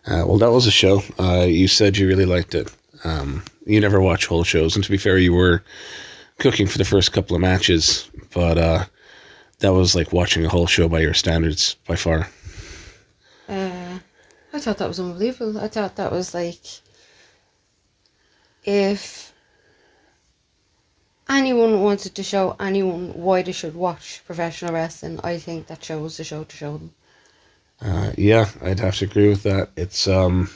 Well, that was a show. You said you really liked it. You never watch whole shows, and to be fair, you were cooking for the first couple of matches, but that was like watching a whole show by your standards, by far. I thought that was unbelievable. I thought that was like, if anyone wanted to show anyone why they should watch professional wrestling, I think that show was the show to show them. Yeah, I'd have to agree with that. It's the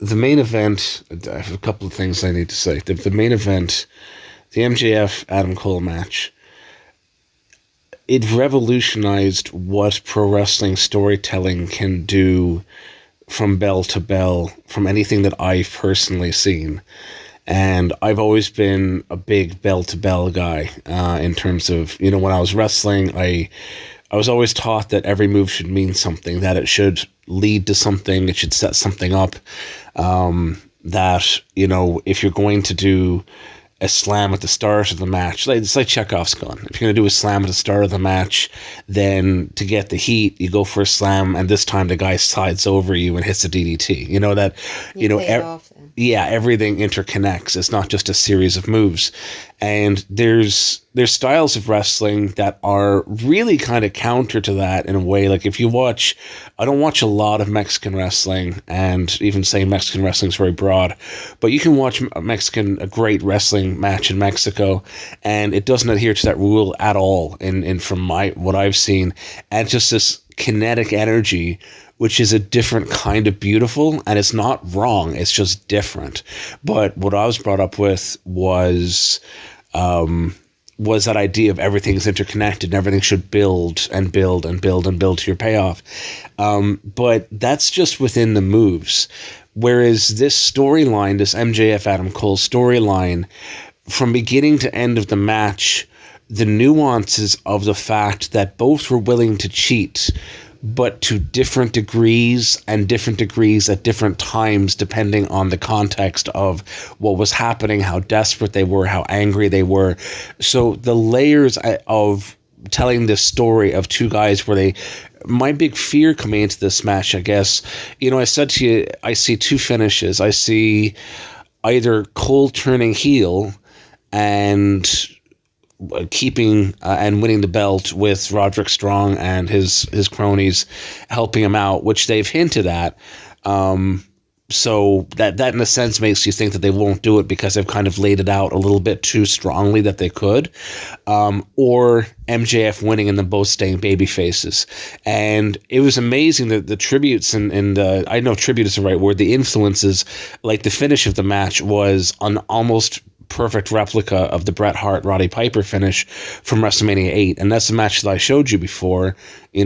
main event. I have a couple of things I need to say. The main event, the MJF Adam Cole match, it revolutionized what pro wrestling storytelling can do from bell to bell, from anything that I've personally seen. And I've always been a big bell to bell guy in terms of, when I was wrestling, I was always taught that every move should mean something, that it should lead to something, it should set something up, that, if you're going to do a slam at the start of the match, it's like Chekhov's gun. If you're going to do a slam at the start of the match, then to get the heat, you go for a slam, and this time the guy sides over you and hits a DDT. Everything interconnects. It's not just a series of moves. And there's styles of wrestling that are really kind of counter to that in a way. Like if you watch, I don't watch a lot of Mexican wrestling, and even saying Mexican wrestling is very broad, but you can watch a great wrestling match in Mexico, and it doesn't adhere to that rule at all. In from what I've seen, and just this kinetic energy, which is a different kind of beautiful, and it's not wrong, it's just different. But what I was brought up with was that idea of everything's interconnected and everything should build and build and build and build to your payoff. But that's just within the moves. Whereas this storyline, this MJF Adam Cole storyline, from beginning to end of the match, the nuances of the fact that both were willing to cheat, but to different degrees and different degrees at different times, depending on the context of what was happening, how desperate they were, how angry they were. So the layers of telling this story of two guys my big fear coming into this match, I guess, I said to you, I see two finishes. I see either Cole turning heel and keeping and winning the belt with Roderick Strong and his cronies helping him out, which they've hinted at. So that in a sense makes you think that they won't do it because they've kind of laid it out a little bit too strongly that they could. Or MJF winning and them both staying baby faces. And it was amazing that the tributes and I know tribute is the right word, the influences, like the finish of the match was an almost perfect replica of the Bret Hart Roddy Piper finish from WrestleMania 8, and that's the match that I showed you before.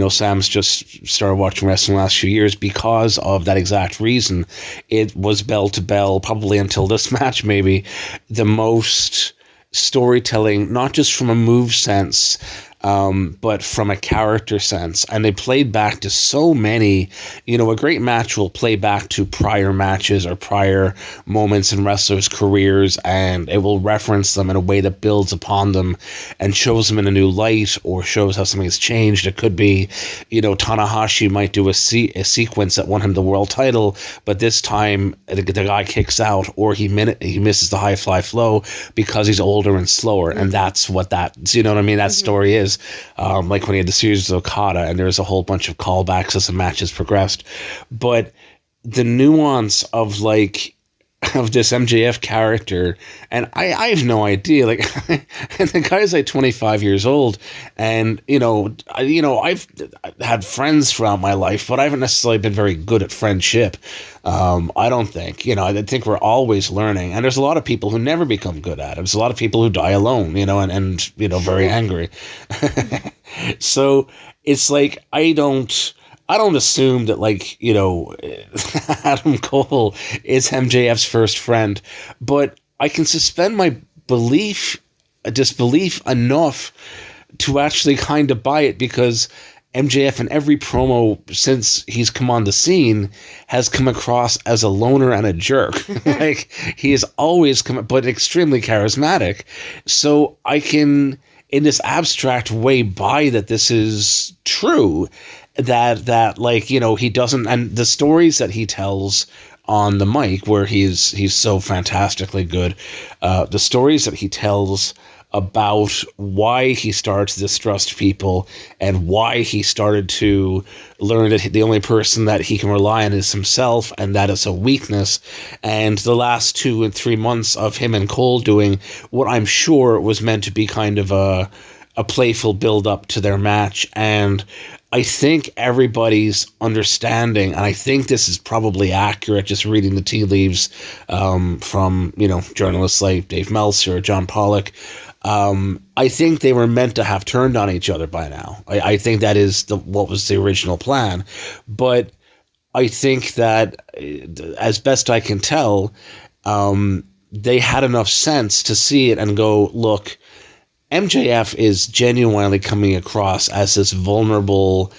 Sam's just started watching wrestling the last few years because of that exact reason. It was bell to bell, probably until this match, maybe the most storytelling, not just from a move sense, but from a character sense. And they played back to so many, a great match will play back to prior matches or prior moments in wrestlers' careers, and it will reference them in a way that builds upon them and shows them in a new light or shows how something has changed. It could be, Tanahashi might do a sequence that won him the world title, but this time the guy kicks out, or he misses the high fly flow because he's older and slower, and that's what that story is. Like when he had the series with Okada, and there's a whole bunch of callbacks as the matches progressed. But the nuance of this MJF character, and I have no idea. And the guy's 25 years old, and I've had friends throughout my life, but I haven't necessarily been very good at friendship. I don't think. I think we're always learning, and there's a lot of people who never become good at it. There's a lot of people who die alone, and very angry. So it's like I don't assume that Adam Cole is MJF's first friend, but I can suspend my disbelief enough to actually kind of buy it, because MJF in every promo since he's come on the scene has come across as a loner and a jerk. He has always but extremely charismatic. So I can, in this abstract way, buy that this is true. that like, you know, he doesn't, and the stories that he tells on the mic, where he's so fantastically good, the stories that he tells about why he started to distrust people and why he started to learn that the only person that he can rely on is himself, and that is a weakness. And the last 2 and 3 months of him and Cole doing what I'm sure was meant to be kind of a playful build up to their match. And I think everybody's understanding, and I think this is probably accurate, just reading the tea leaves from, you know, journalists like Dave Meltzer, John Pollock. I think they were meant to have turned on each other by now. I think that is what was the original plan. But I think that, as best I can tell, they had enough sense to see it and go, look, MJF is genuinely coming across as this vulnerable,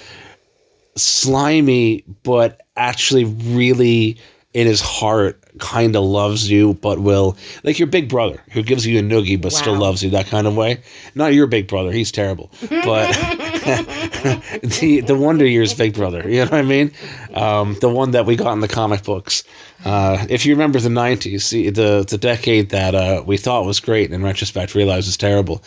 slimy, but actually really in his heart kind of loves you, but will, like your big brother who gives you a noogie but still loves you, that kind of way. Not your big brother, he's terrible, but the Wonder Years big brother, you know what I mean? The one that we got in the comic books. If you remember the 90s, the decade that we thought was great and in retrospect realized was terrible.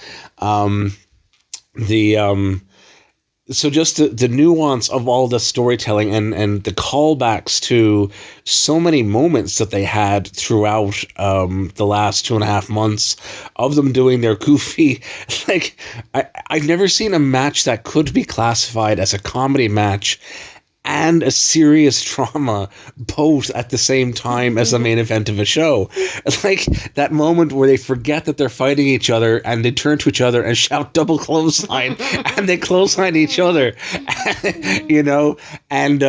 So just the nuance of all the storytelling and the callbacks to so many moments that they had throughout the last 2.5 months of them doing their goofy, like I've never seen a match that could be classified as a comedy match and a serious trauma both at the same time as the main event of a show. Like that moment where they forget that they're fighting each other and they turn to each other and shout double clothesline and they clothesline each other, you know? And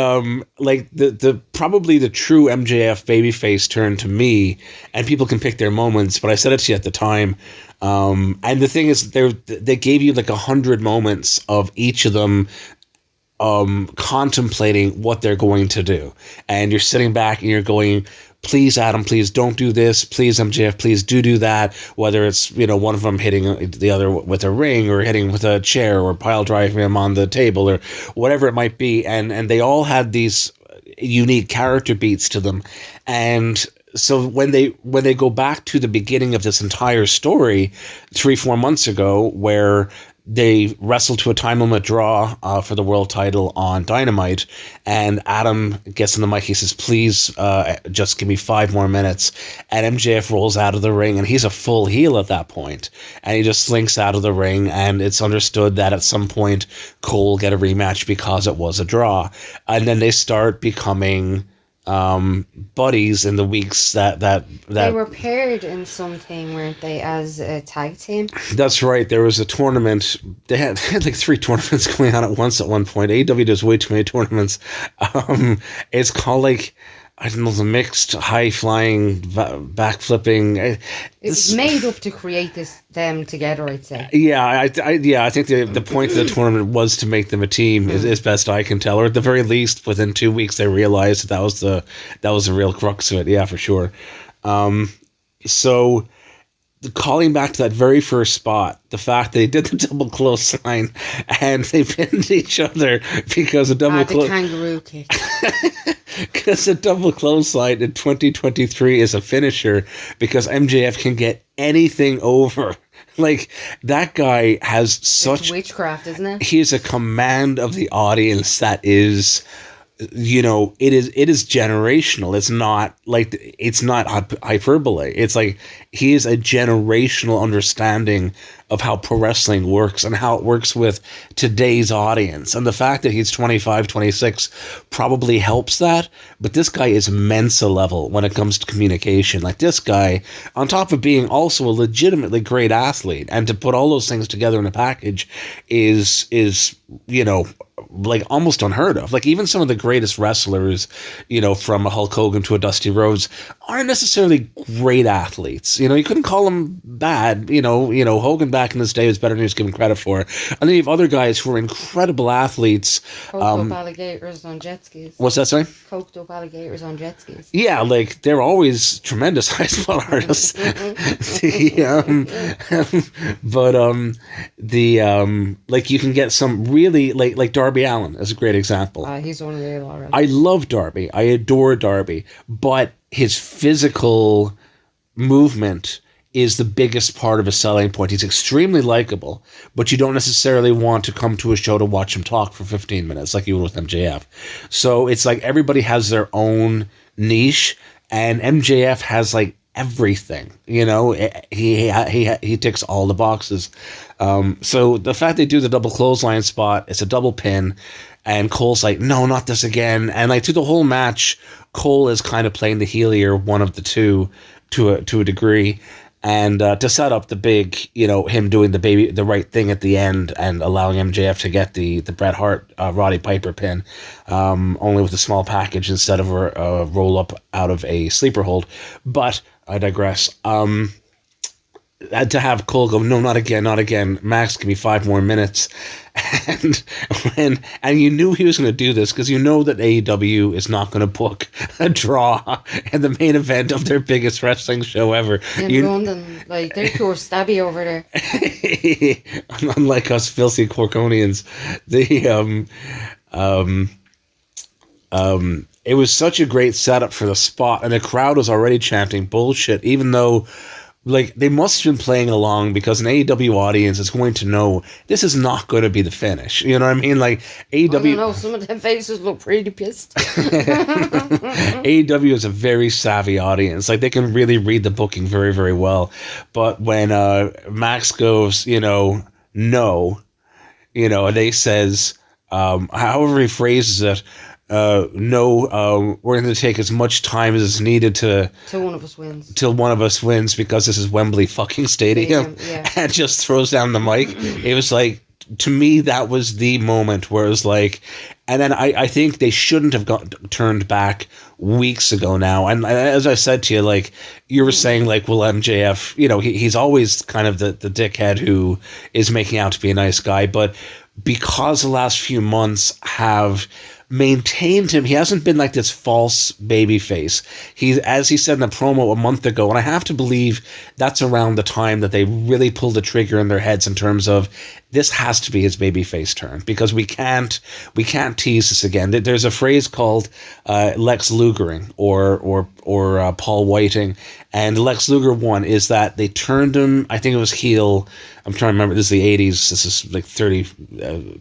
like the probably the true MJF babyface turn to me, and people can pick their moments, but I said it to you at the time. And the thing is, they gave you like 100 moments of each of them contemplating what they're going to do, and you're sitting back and you're going, please Adam, please don't do this, please MJF, please do that, whether it's, you know, one of them hitting the other with a ring or hitting with a chair or pile driving him on the table or whatever it might be, and they all had these unique character beats to them. And so when they go back to the beginning of this entire story 3-4 months ago, where they wrestled to a time limit draw for the world title on Dynamite, and Adam gets in the mic. He says, please just give me 5 more minutes. And MJF rolls out of the ring, and he's a full heel at that point. And he just slinks out of the ring, and it's understood that at some point Cole will get a rematch because it was a draw. And then they start becoming buddies in the weeks that they were paired in something, weren't they, as a tag team? That's right. There was a tournament. They had like 3 tournaments going on at once at one point. AEW does way too many tournaments. It's called like, I don't know, the mixed high flying back flipping. It's made up to create them together, I'd say. Yeah, I think the point of the tournament was to make them a team, as best I can tell, or at the very least, within 2 weeks they realized that was the real crux of it. Yeah, for sure. So, calling back to that very first spot, the fact they did the double clothesline and they pinned each other because a double the kangaroo kick. Because a double clothesline in 2023 is a finisher, because MJF can get anything over. Like, that guy has such... It's witchcraft, isn't it? He has a command of the audience that is... You know, it is generational. It's not hyperbole. It's like he is a generational understanding of how pro wrestling works and how it works with today's audience. And the fact that he's 25, 26 probably helps that. But this guy is Mensa level when it comes to communication. Like, this guy, on top of being also a legitimately great athlete, and to put all those things together in a package is you know, like almost unheard of. Like, even some of the greatest wrestlers, you know, from a Hulk Hogan to a Dusty Rhodes, aren't necessarily great athletes. You know, you couldn't call them bad. Hogan back in this day was better than he was given credit for. And then you have other guys who are incredible athletes. Coked up alligators on jet skis. What's that, sorry? Coked up alligators on jet skis. Yeah, like, they're always tremendous high spot artists. Like, you can get some really, like Darby Allin is a great example. He's one of the alright. I love Darby. I adore Darby. But his physical movement is the biggest part of his selling point. He's extremely likable, but you don't necessarily want to come to a show to watch him talk for 15 minutes like you would with MJF. So it's like everybody has their own niche, and MJF has like everything. You know, he ticks all the boxes. So the fact they do the double clothesline spot, it's a double pin, and Cole's like, no, not this again. And like through the whole match, Cole is kind of playing the heelier, one of the two, to a degree. And to set up the big, him doing the right thing at the end and allowing MJF to get the Bret Hart Roddy Piper pin, only with a small package instead of a roll up out of a sleeper hold. But I digress. To have Cole go, no, not again, not again. Max, give me 5 more minutes. And you knew he was going to do this because you know that AEW is not going to book a draw in the main event of their biggest wrestling show ever. In London, like, they're pure stabby over there. Unlike us filthy Corkonians. It was such a great setup for the spot, and the crowd was already chanting bullshit, even though, like, they must have been playing along because an AEW audience is going to know this is not going to be the finish. You know what I mean? Like, AEW... I don't know, some of their faces look pretty pissed. AEW is a very savvy audience. Like, they can really read the booking very, very well. But when Max goes, no, and they says, however he phrases it, no, we're going to take as much time as is needed till one of us wins because this is Wembley fucking Stadium. Yeah. And just throws down the mic. It was like, to me, that was the moment where it was like, and then I think they shouldn't have turned back weeks ago now. And as I said to you, like, you were saying, like, well, MJF, he's always kind of the dickhead who is making out to be a nice guy, but because the last few months have maintained him, he hasn't been like this false baby face. As he said in the promo a month ago, and I have to believe that's around the time that they really pulled the trigger in their heads in terms of this has to be his baby face turn, because we can't tease this again. There's a phrase called Lex Lugering or Paul Whiting, and Lex Luger one is that they turned him, I think it was heel, I'm trying to remember, this is the 80s, this is like 30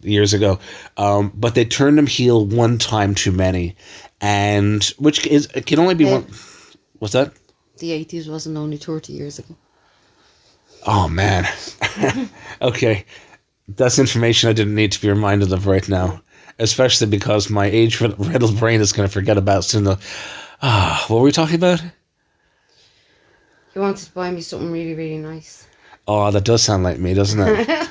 years ago, but they turned him heel one time too many, and which is, it can only be one. What's that? The 80s wasn't only 30 years ago. Oh, man. Okay. That's information I didn't need to be reminded of right now, especially because my age-riddled brain is going to forget about soon. What were we talking about? He wanted to buy me something really, really nice. Oh, that does sound like me, doesn't it?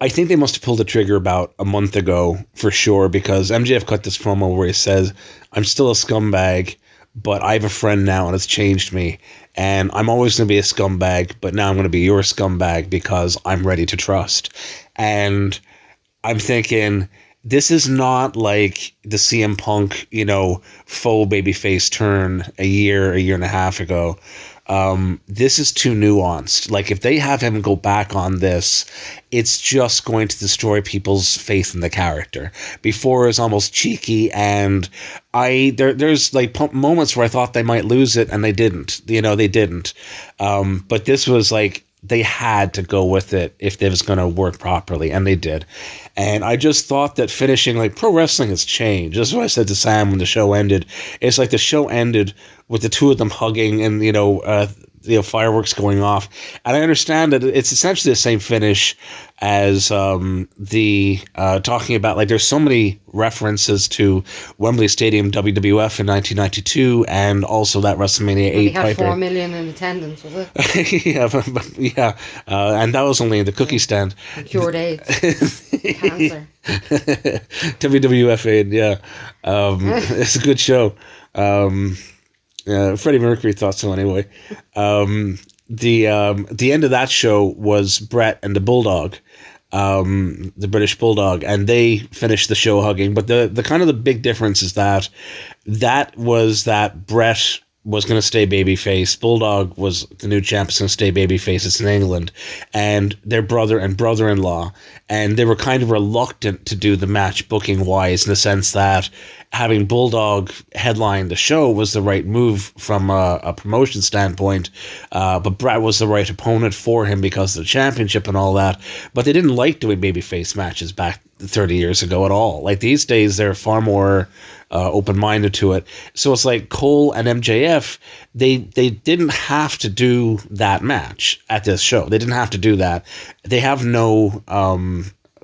I think they must have pulled the trigger about a month ago for sure, because MJF cut this promo where he says, I'm still a scumbag, but I have a friend now and it's changed me. And I'm always going to be a scumbag, but now I'm going to be your scumbag because I'm ready to trust. And I'm thinking, this is not like the CM Punk, faux babyface turn a year and a half ago. This is too nuanced. Like, if they have him go back on this, it's just going to destroy people's faith in the character. Before, it was almost cheeky, and there's like moments where I thought they might lose it, and they didn't. They didn't. But this was like, they had to go with it if it was going to work properly, and they did. And I just thought that finishing, like, pro wrestling has changed. That's what I said to Sam when the show ended. It's like the show ended with the two of them hugging, and fireworks going off. And I understand that it's essentially the same finish as the talking about, like, there's so many references to Wembley Stadium WWF in 1992 and also that WrestleMania Well, they 8 had Piper. 4 million in attendance, was it? Yeah, yeah, and that was only in the cookie stand. And cured AIDS, cancer. WWF aid, yeah. It's a good show. Freddie Mercury thought so anyway. The end of that show was Brett and the Bulldog, the British Bulldog, and they finished the show hugging. But the kind of the big difference is that was that Brett was going to stay babyface. Bulldog was the new champ, was going to stay babyface. It's in England, and their brother and brother-in-law, and they were kind of reluctant to do the match booking wise, in the sense that having Bulldog headline the show was the right move from a promotion standpoint, but Brett was the right opponent for him because of the championship and all that. But they didn't like doing babyface matches back 30 years ago at all. Like, these days, they're far more open-minded to it. So it's like Cole and MJF, they didn't have to do that match at this show. They didn't have to do that. They have no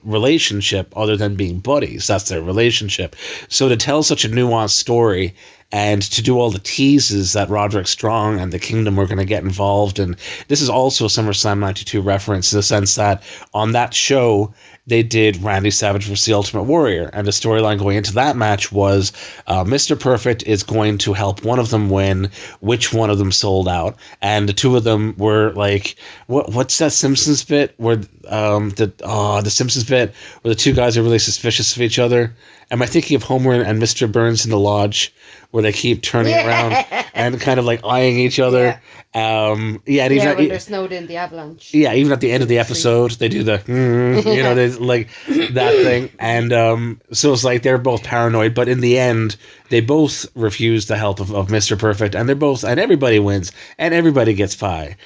relationship other than being buddies. That's their relationship. So to tell such a nuanced story and to do all the teases that Roderick Strong and the Kingdom were going to get involved, and this is also a SummerSlam 92 reference in the sense that on that show they did Randy Savage versus the Ultimate Warrior, and the storyline going into that match was Mr. Perfect is going to help one of them win. Which one of them sold out? And the two of them were like, what's that Simpsons bit where the Simpsons bit where the two guys are really suspicious of each other? Am I thinking of Homer and Mr. Burns in the lodge, where they keep turning around and kind of like eyeing each other? And even when they're snowed in the avalanche. Yeah, even at the end of the episode, they do the, they like that thing. And so it's like they're both paranoid, but in the end, they both refuse the help of Mr. Perfect, and and everybody wins, and everybody gets pie.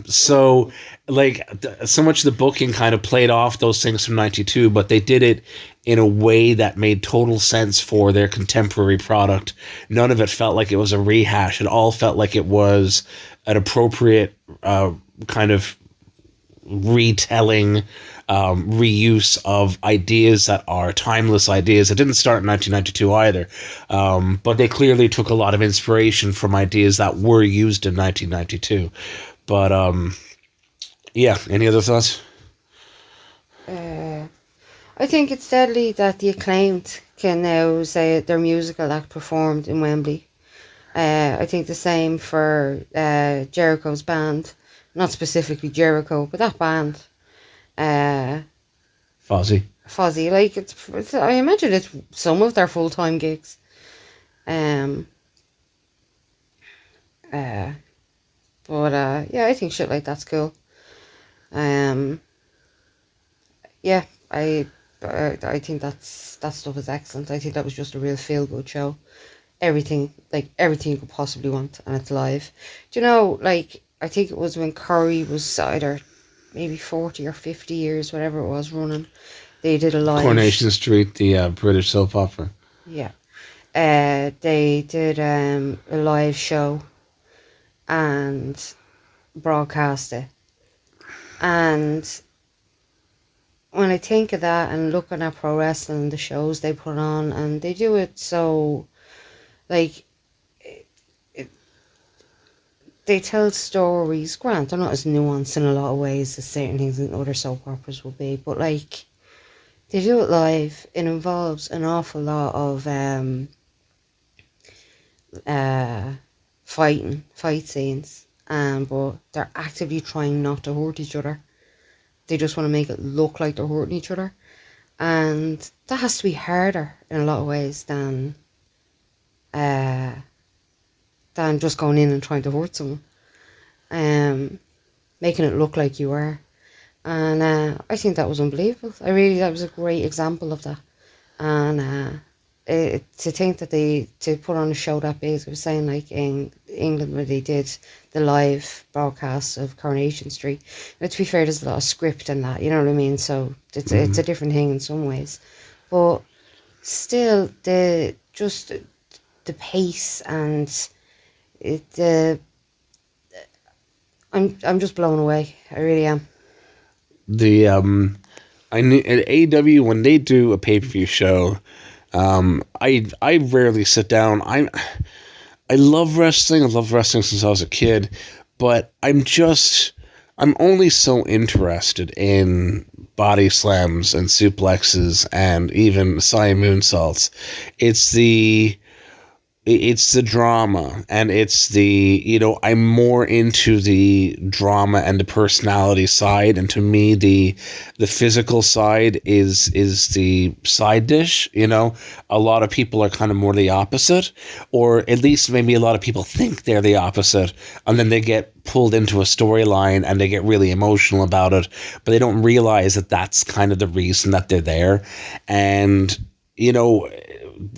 So like so much of the booking kind of played off those things from 92, but they did it in a way that made total sense for their contemporary product. None of it felt like it was a rehash. It all felt like it was an appropriate kind of retelling, reuse of ideas that are timeless ideas. It didn't start in 1992 either, but they clearly took a lot of inspiration from ideas that were used in 1992. But any other thoughts? I think it's deadly that the Acclaimed can now say their musical act performed in Wembley. I think the same for Jericho's band. Not specifically Jericho, but that band. Fozzy. Like, it's I imagine it's some of their full-time gigs. But I think shit like that's cool. I think that stuff is excellent. I think that was just a real feel-good show. Everything you could possibly want, and it's live. Do you know, like, I think it was when Curry was either maybe 40 or 50 years, whatever it was, running, they did a live... Coronation Street, the British soap opera. Yeah. They did a live show and broadcast it. And when I think of that and looking at pro wrestling, the shows they put on, and they do it so, like, they tell stories. Grant, they're not as nuanced in a lot of ways as certain things in other soap operas will be, but, like, they do it live. It involves an awful lot of fight scenes, but they're actively trying not to hurt each other. They just want to make it look like they're hurting each other. And that has to be harder in a lot of ways than just going in and trying to hurt someone. Making it look like you are. And I think that was unbelievable. That was a great example of that. And to think that to put on a show that big, I was saying, like, in England where they did the live broadcast of Coronation Street. Now, to be fair, there's a lot of script in that, you know what I mean? So it's a different thing in some ways. But still, the pace and I'm just blown away. I really am. The I knew at AEW when they do a pay-per-view show, I rarely sit down. I love wrestling. I love wrestling since I was a kid, but I'm only so interested in body slams and suplexes and even Siam moonsaults. It's the it's the drama, and it's the, I'm more into the drama and the personality side, and to me the physical side is the side dish. A lot of people are kind of more the opposite, or at least maybe a lot of people think they're the opposite, and then they get pulled into a storyline and they get really emotional about it, but they don't realize that that's kind of the reason that they're there. And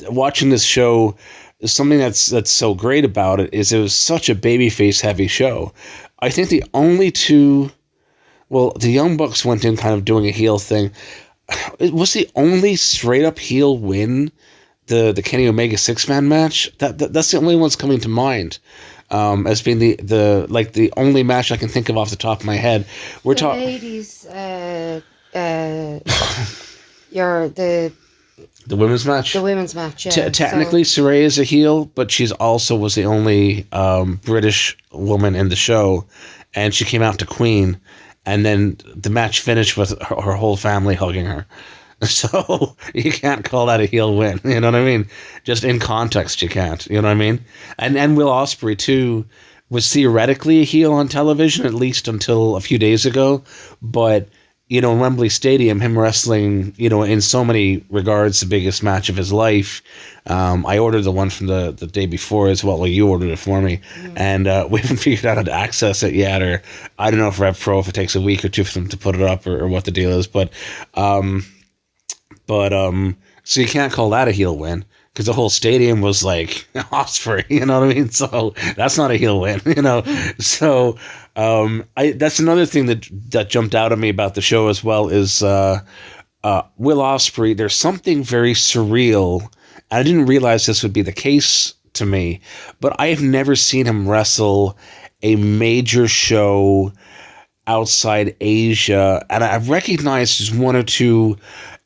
watching this show, something that's so great about it is it was such a babyface heavy show. I think the only two, well, the Young Bucks went in kind of doing a heel thing. It was the only straight up heel win, the Kenny Omega 6-man match. That's the only one's coming to mind, as being the only match I can think of off the top of my head. We're talking ladies. You're the women's match. The women's match, yeah. Technically, Saraya is a heel, but she's also was the only British woman in the show, and she came out to Queen, and then the match finished with her whole family hugging her. So you can't call that a heel win. You know what I mean? Just in context, you can't. You know what I mean? And Will Ospreay too was theoretically a heel on television, at least until a few days ago, but in Wembley Stadium, him wrestling, in so many regards, the biggest match of his life. I ordered the one from the day before as well. Well, you ordered it for me. And we haven't figured out how to access it yet, or I don't know if Rev Pro, if it takes a week or two for them to put it up, or what the deal is. But so you can't call that a heel win, because the whole stadium was like Ospreay, you know what I mean? So that's not a heel win, So that's another thing that jumped out at me about the show as well is Will Ospreay. There's something very surreal, and I didn't realize this would be the case to me, but I have never seen him wrestle a major show outside Asia, and I've recognized one or two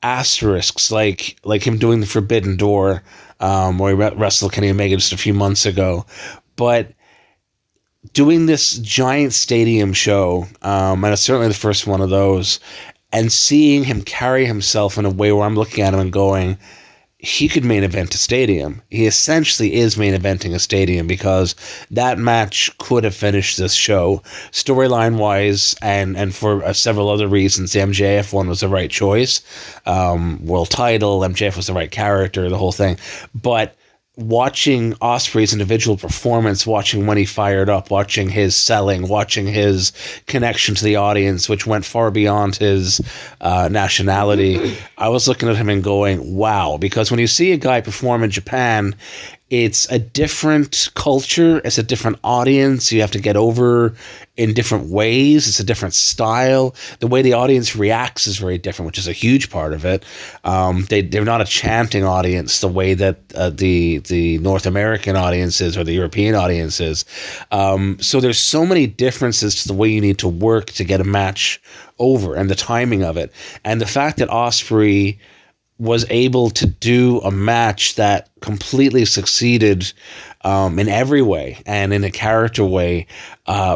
asterisks, like him doing the Forbidden Door, where he wrestled Kenny Omega just a few months ago, but doing this giant stadium show, and it's certainly the first one of those, and seeing him carry himself in a way where I'm looking at him and going, he could main event a stadium. He essentially is main eventing a stadium, because that match could have finished this show storyline wise, and for several other reasons. The MJF one was the right choice. World title, MJF was the right character, the whole thing. But watching Ospreay's individual performance, watching when he fired up, watching his selling, watching his connection to the audience, which went far beyond his nationality, I was looking at him and going, wow. Because when you see a guy perform in Japan, it's a different culture, it's a different audience, you have to get over in different ways, it's a different style. The way the audience reacts is very different, which is a huge part of it. They're not a chanting audience the way that the North American audience is, or the European audience is. So there's so many differences to the way you need to work to get a match over, and the timing of it. And the fact that Ospreay was able to do a match that completely succeeded in every way, and in a character way,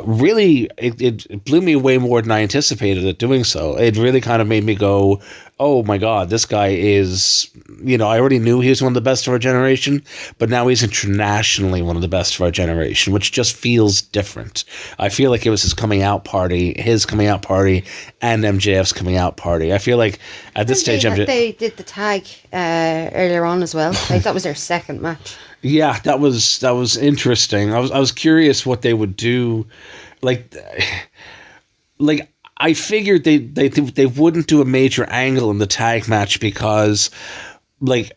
really, it blew me away more than I anticipated it doing so. It really kind of made me go, oh my God, this guy is, I already knew he was one of the best of our generation, but now he's internationally one of the best of our generation, which just feels different. I feel like it was his coming out party, and MJF's coming out party. I feel like at this stage, they did the tag earlier on as well. Like, that was their second match. Yeah, that was interesting. I was curious what they would do. Like I figured they wouldn't do a major angle in the tag match, because, like,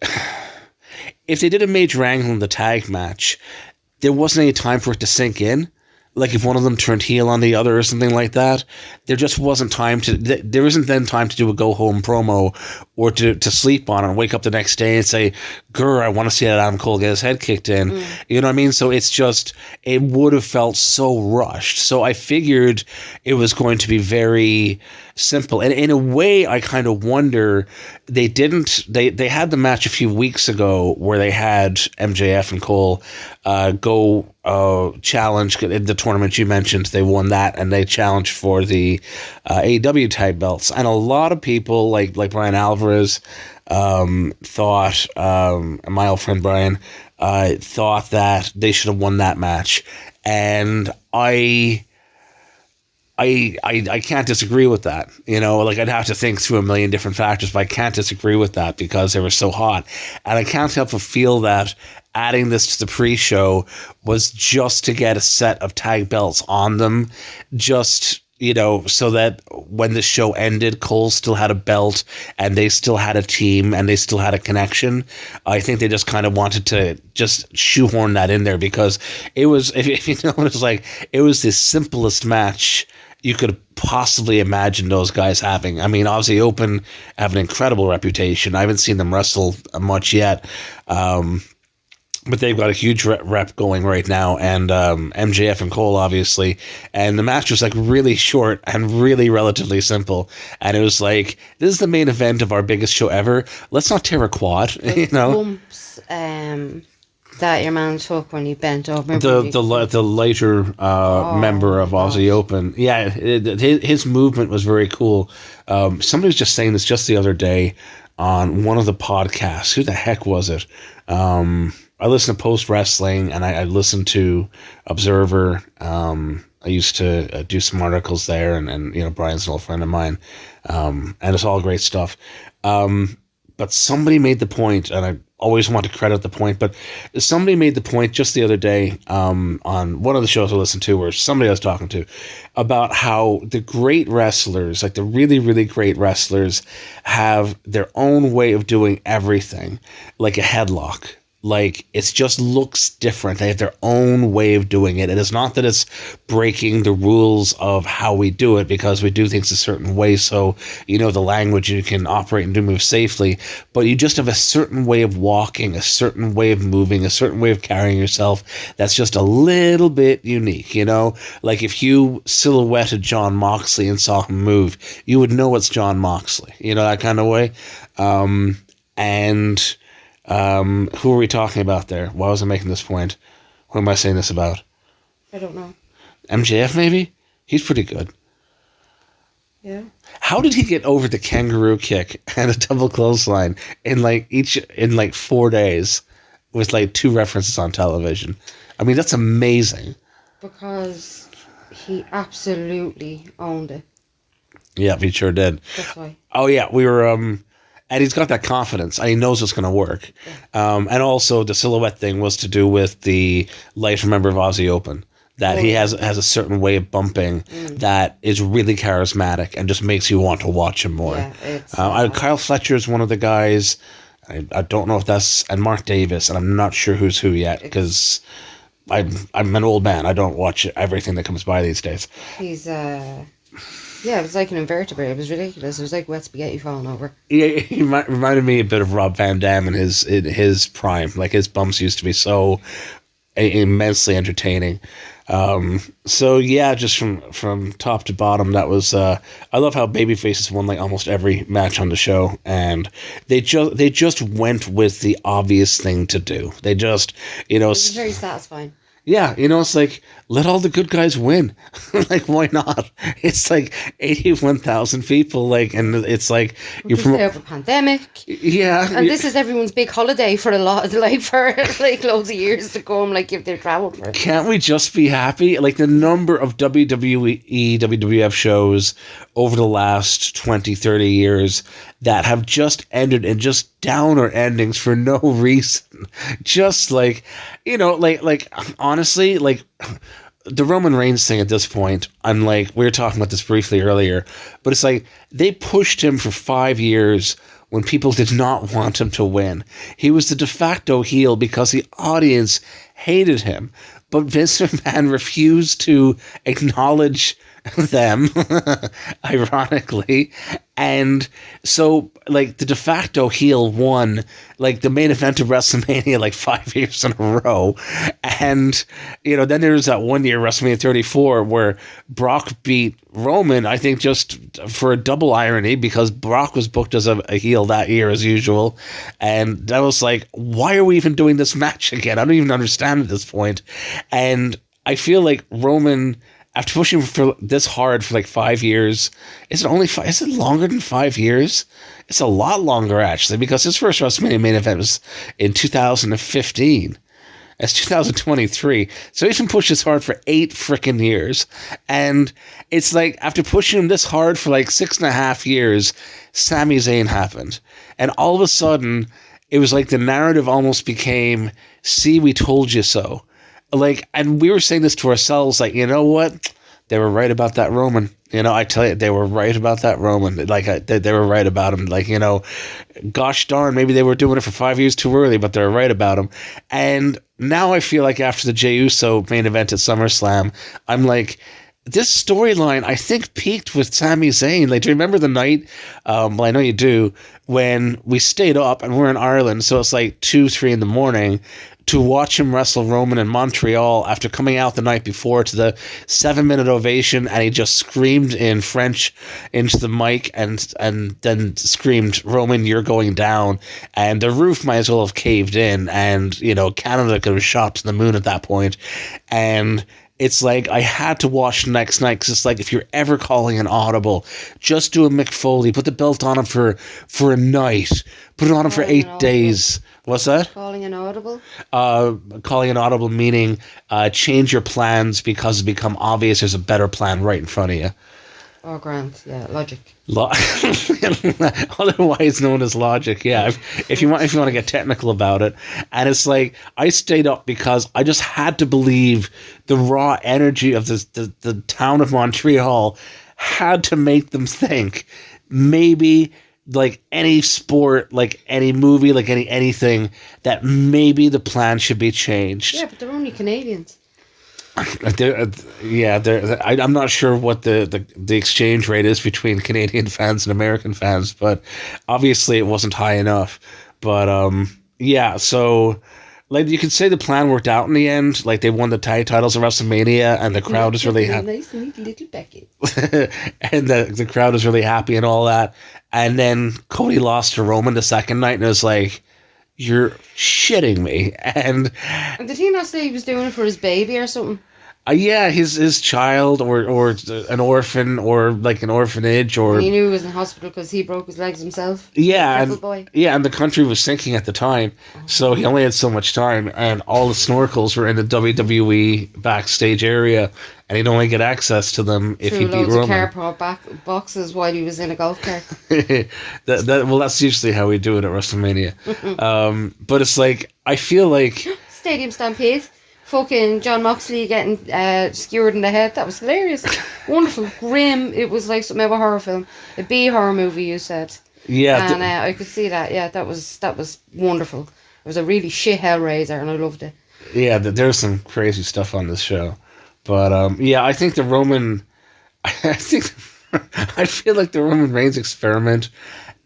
if they did a major angle in the tag match, there wasn't any time for it to sink in. Like, if one of them turned heel on the other or something like that, there just wasn't time to. There isn't then time to do a go home promo, or to sleep on it and wake up the next day and say, I want to see that Adam Cole get his head kicked in. You know what I mean? So it's just, it would have felt so rushed. So I figured it was going to be very simple. And in a way, I kind of wonder, they had the match a few weeks ago where they had MJF and Cole go challenge the tournament you mentioned. They won that, and they challenged for the AEW tag belts. And a lot of people, like Brian Alvarez, thought, my old friend Brian, thought that they should have won that match. And I can't disagree with that. You know, like, I'd have to think through a million different factors, but I can't disagree with that because they were so hot. And I can't help but feel that adding this to the pre-show was just to get a set of tag belts on them, just, you know, so that when the show ended, Cole still had a belt and they still had a team and they still had a connection. I think they just kind of wanted to just shoehorn that in there because it was, if you know what it's like, it was the simplest match you could possibly imagine those guys having. I mean, obviously Open have an incredible reputation. I haven't seen them wrestle much yet. But they've got a huge rep going right now, and MJF and Cole, obviously. And the match was like really short and really relatively simple. And it was like, this is the main event of our biggest show ever. Let's not tear a quad, you know? Bumps that your man took when he bent over. The later member of Aussie Open. Yeah, his movement was very cool. Somebody was just saying this just the other day on one of the podcasts. Who the heck was it? I listen to Post Wrestling, and I listen to Observer. I used to do some articles there, and you know, Brian's an old friend of mine, and it's all great stuff. But somebody made the point, and I always want to credit the point, but somebody made the point just the other day on one of the shows I listened to, where somebody I was talking to, about how the great wrestlers, like the really, really great wrestlers, have their own way of doing everything, like a headlock. Like, it just looks different. They have their own way of doing it. It is not that it's breaking the rules of how we do it, because we do things a certain way. So, you know, the language, you can operate and do moves safely, but you just have a certain way of walking, a certain way of moving, a certain way of carrying yourself that's just a little bit unique, you know? Like, if you silhouetted John Moxley and saw him move, you would know it's John Moxley, you know, that kind of way. Who are we talking about there? Why was I making this point? Who am I saying this about? I don't know. MJF, maybe? He's pretty good. Yeah. How did he get over the kangaroo kick and a double clothesline in like 4 days with like 2 references on television? I mean, that's amazing. Because he absolutely owned it. Yeah, he sure did. That's why. Oh yeah, we were and he's got that confidence, and he knows it's going to work. Yeah. And also, the silhouette thing was to do with the lighter member of Aussie Open, that he has a certain way of bumping that is really charismatic and just makes you want to watch him more. Yeah, Kyle Fletcher is one of the guys. I don't know if that's, and Mark Davis, and I'm not sure who's who yet, because I'm an old man. I don't watch everything that comes by these days. He's yeah, it was like an invertebrate. It was ridiculous. It was like wet spaghetti falling over. Yeah, he reminded me a bit of Rob Van Dam in his prime. Like, his bumps used to be so immensely entertaining. So yeah, just from top to bottom, that was. I love how babyfaces won like almost every match on the show, and they just went with the obvious thing to do. They just, you know, it was very satisfying. Yeah, you know, it's like, let all the good guys win. Like, why not? It's like 81,000 people, like, and it's like you have a pandemic. Yeah, and this is everyone's big holiday for a lot, like for like loads of years to come. Like, if they've traveled for it. Can't we just be happy? Like, the number of WWE, WWF shows over the last 20, 30 years that have just ended in just downer endings for no reason. Just like, you know, like honestly, like the Roman Reigns thing at this point, I'm like, we were talking about this briefly earlier, but it's like they pushed him for 5 years when people did not want him to win. He was the de facto heel because the audience hated him. But Vince McMahon refused to acknowledge them, ironically. And so, like, the de facto heel won, like, the main event of WrestleMania, like, 5 years in a row. And, then there was that 1 year, WrestleMania 34, where Brock beat Roman, I think just for a double irony, because Brock was booked as a heel that year, as usual. And that was like, why are we even doing this match again? I don't even understand at this point. And I feel like Roman, after pushing for this hard for like 5 years, is it longer than 5 years? It's a lot longer, actually, because his first WrestleMania main event was in 2015. It's 2023. So he's been pushed this hard for 8 freaking years. And it's like, after pushing him this hard for like 6.5 years, Sami Zayn happened. And all of a sudden, it was like the narrative almost became, see, we told you so. Like, and we were saying this to ourselves, like, you know what? They were right about that Roman. I tell you, they were right about that Roman. Like, they were right about him. Like, gosh darn, maybe they were doing it for 5 years too early, but they were right about him. And now I feel like after the Jey Uso main event at SummerSlam, I'm like, this storyline, I think, peaked with Sami Zayn. Like, do you remember the night? Well, I know you do, when we stayed up and we're in Ireland, so it's like 2, 3 in the morning, to watch him wrestle Roman in Montreal after coming out the night before to the 7-minute ovation, and he just screamed in French into the mic and then screamed, Roman, you're going down. And the roof might as well have caved in, and, Canada could have shot to the moon at that point. And it's like, I had to watch the next night, because it's like, if you're ever calling an audible, just do a Mick Foley, put the belt on him for a night, put it on him for 8 days. What's that? Calling an audible? Calling an audible meaning change your plans because it's become obvious there's a better plan right in front of you. Oh, grand. Yeah, logic. Otherwise known as logic, yeah. If you want to get technical about it. And it's like, I stayed up because I just had to believe the raw energy of the town of Montreal had to make them think maybe, like any sport, like any movie, like anything, that maybe the plan should be changed. Yeah, but they're only Canadians. I'm not sure what the exchange rate is between Canadian fans and American fans, but obviously it wasn't high enough. But so, like, you could say the plan worked out in the end. Like, they won the tag titles of WrestleMania, and the crowd was really happy. Nice and little Becky. And the crowd was really happy and all that. And then Cody lost to Roman the second night, and it was like, you're shitting me. And did he not say he was doing it for his baby or something? Yeah, his child, or an orphan, or like an orphanage, or... He knew he was in hospital because he broke his legs himself. Yeah, and the country was sinking at the time, so he only had so much time, and all the snorkels were in the WWE backstage area, and he'd only get access to them if he beat Roman. Of car park boxes while he was in a golf cart. Well, that's usually how we do it at WrestleMania. But it's like, I feel like... Stadium Stampede. Fucking John Moxley getting skewered in the head. That was hilarious. Wonderful. Grim. It was like something out of a horror film. A B-horror movie, you said. Yeah. And I could see that. Yeah, that was wonderful. It was a really shit Hellraiser, and I loved it. Yeah, there's some crazy stuff on this show. But, I think the Roman... I feel like the Roman Reigns experiment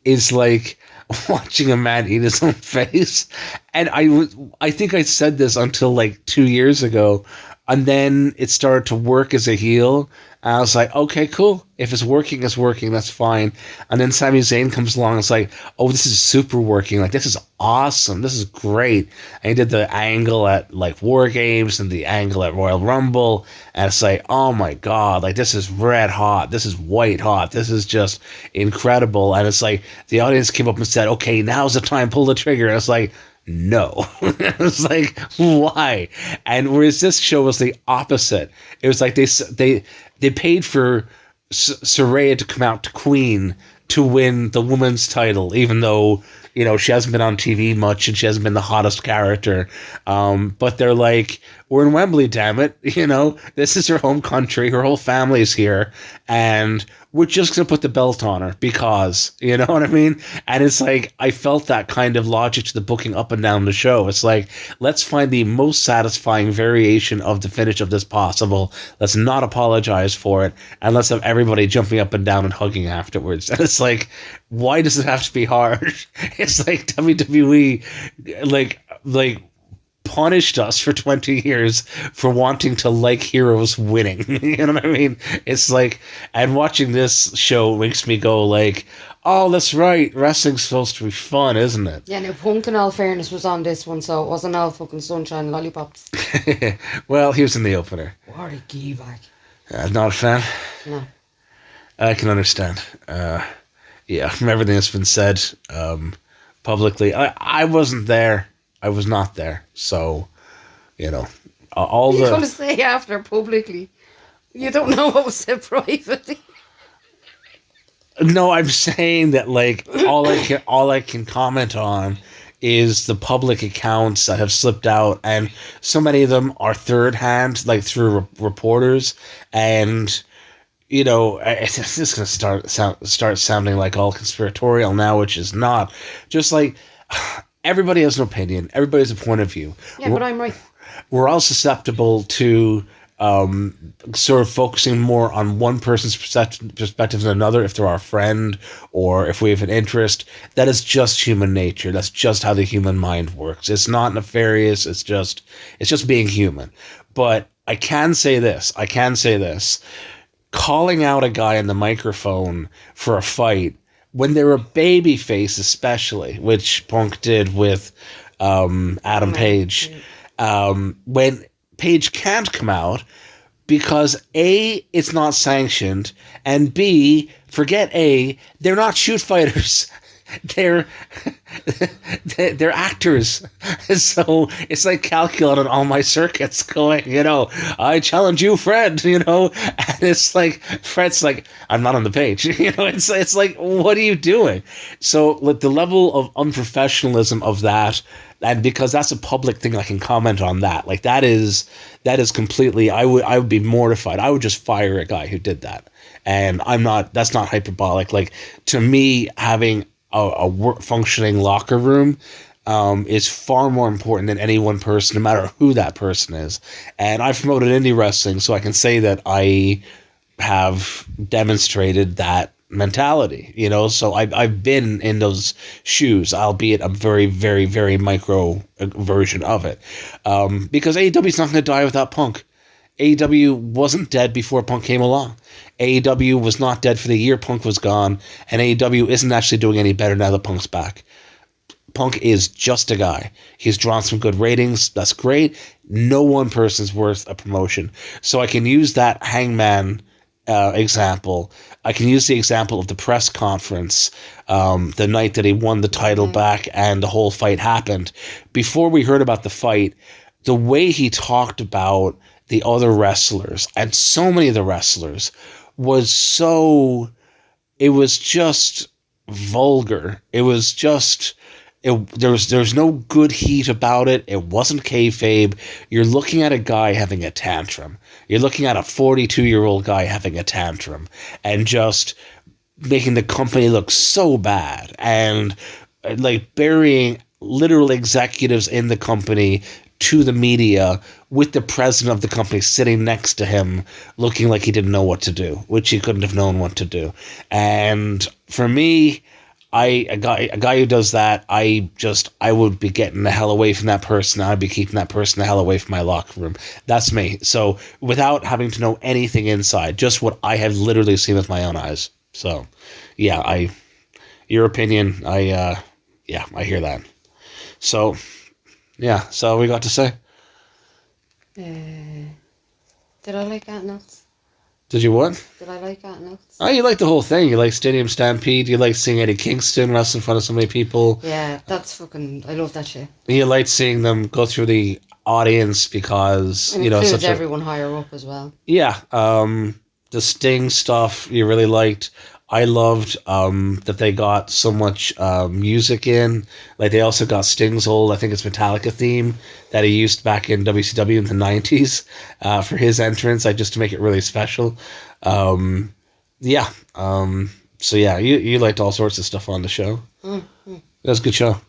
is like watching a man eat his own face. And I think I said this until like 2 years ago, and then it started to work as a heel, and I was like, okay, cool. If it's working, it's working. That's fine. And then Sami Zayn comes along, and it's like, oh, this is super working. Like, this is awesome. This is great. And he did the angle at like War Games and the angle at Royal Rumble, and it's like, oh my god, like, this is red hot. This is white hot. This is just incredible. And it's like, the audience came up and said, okay, now's the time. Pull the trigger. And it's like, no. It's like, why? And whereas this show was the opposite. It was like they paid for Saraya to come out to Queen to win the women's title, even though, she hasn't been on TV much and she hasn't been the hottest character. But they're like, we're in Wembley, damn it. This is her home country. Her whole family's here. And we're just going to put the belt on her because, you know what I mean? And it's like, I felt that kind of logic to the booking up and down the show. It's like, let's find the most satisfying variation of the finish of this possible. Let's not apologize for it. And let's have everybody jumping up and down and hugging afterwards. And it's like, why does it have to be hard? It's like WWE, like, punished us for 20 years for wanting to like heroes winning. You know what I mean? It's like, and watching this show makes me go like, oh, that's right, wrestling's supposed to be fun, isn't it? Yeah, now Punk, in all fairness, was on this one, so it wasn't all fucking sunshine and lollipops. Well, he was in the opener. What a gee bag. Not a fan? No. I can understand. Yeah, from everything that's been said publicly. I wasn't there. I was not there. So, you know, all You're the... going to say after publicly. You don't know what was said privately. No, I'm saying that, like, all I can comment on is the public accounts that have slipped out, and so many of them are third hand, like through reporters, and you know, it's just gonna start sounding like all conspiratorial now, which is not. Just like, everybody has an opinion, everybody has a point of view. Yeah, but I'm right. We're all susceptible to sort of focusing more on one person's perspective than another, if they're our friend or if we have an interest. That is just human nature. That's just how the human mind works. It's not nefarious. It's just being human. But I can say this. Calling out a guy in the microphone for a fight when they're a baby face, especially, which Punk did with Adam Page, when Page can't come out because A, it's not sanctioned, and B, forget A, they're not shoot fighters. They're actors. So it's like calculating all my circuits going, you know, I challenge you, Fred, you know, and it's like, Fred's like, I'm not on the page, you know, it's like, what are you doing? So like, the level of unprofessionalism of that, and because that's a public thing, I can comment on that. Like, that is completely, I would be mortified. I would just fire a guy who did that. And that's not hyperbolic. Like, to me, having a functioning locker room is far more important than any one person, no matter who that person is. And I've promoted indie wrestling, so I can say that I have demonstrated that mentality, you know. So I've been in those shoes, albeit a very, very, very micro version of it, because AEW is not going to die without Punk. AEW wasn't dead before Punk came along. AEW was not dead for the year Punk was gone, and AEW isn't actually doing any better now that Punk's back. Punk is just a guy. He's drawn some good ratings. That's great. No one person's worth a promotion. So I can use that Hangman example. I can use the example of the press conference the night that he won the title back and the whole fight happened. Before we heard about the fight, the way he talked about the other wrestlers, and so many of the wrestlers, was just vulgar. It was just, there was no good heat about it. It wasn't kayfabe. You're looking at a guy having a tantrum. You're looking at a 42-year-old guy having a tantrum and just making the company look so bad, and like burying literal executives in the company to the media, with the president of the company sitting next to him looking like he didn't know what to do, which he couldn't have known what to do. And for me, a guy who does that, I would be getting the hell away from that person. I'd be keeping that person the hell away from my locker room. That's me. So without having to know anything inside, just what I have literally seen with my own eyes. So yeah, your opinion, I hear that. So yeah, so we got to say. Did I like that nuts? Did you what? Did I like that nuts? Oh, you like the whole thing. You like Stadium Stampede. You like seeing Eddie Kingston wrestle in front of so many people. Yeah, that's fucking, I love that shit. You like seeing them go through the audience because, and you know, includes everyone higher up as well. Yeah, the Sting stuff you really liked. I loved that they got so much music in. Like, they also got Sting's old, I think it's Metallica theme that he used back in WCW in the 90s for his entrance, like, just to make it really special. Yeah. So yeah, you liked all sorts of stuff on the show. Mm-hmm. That was a good show.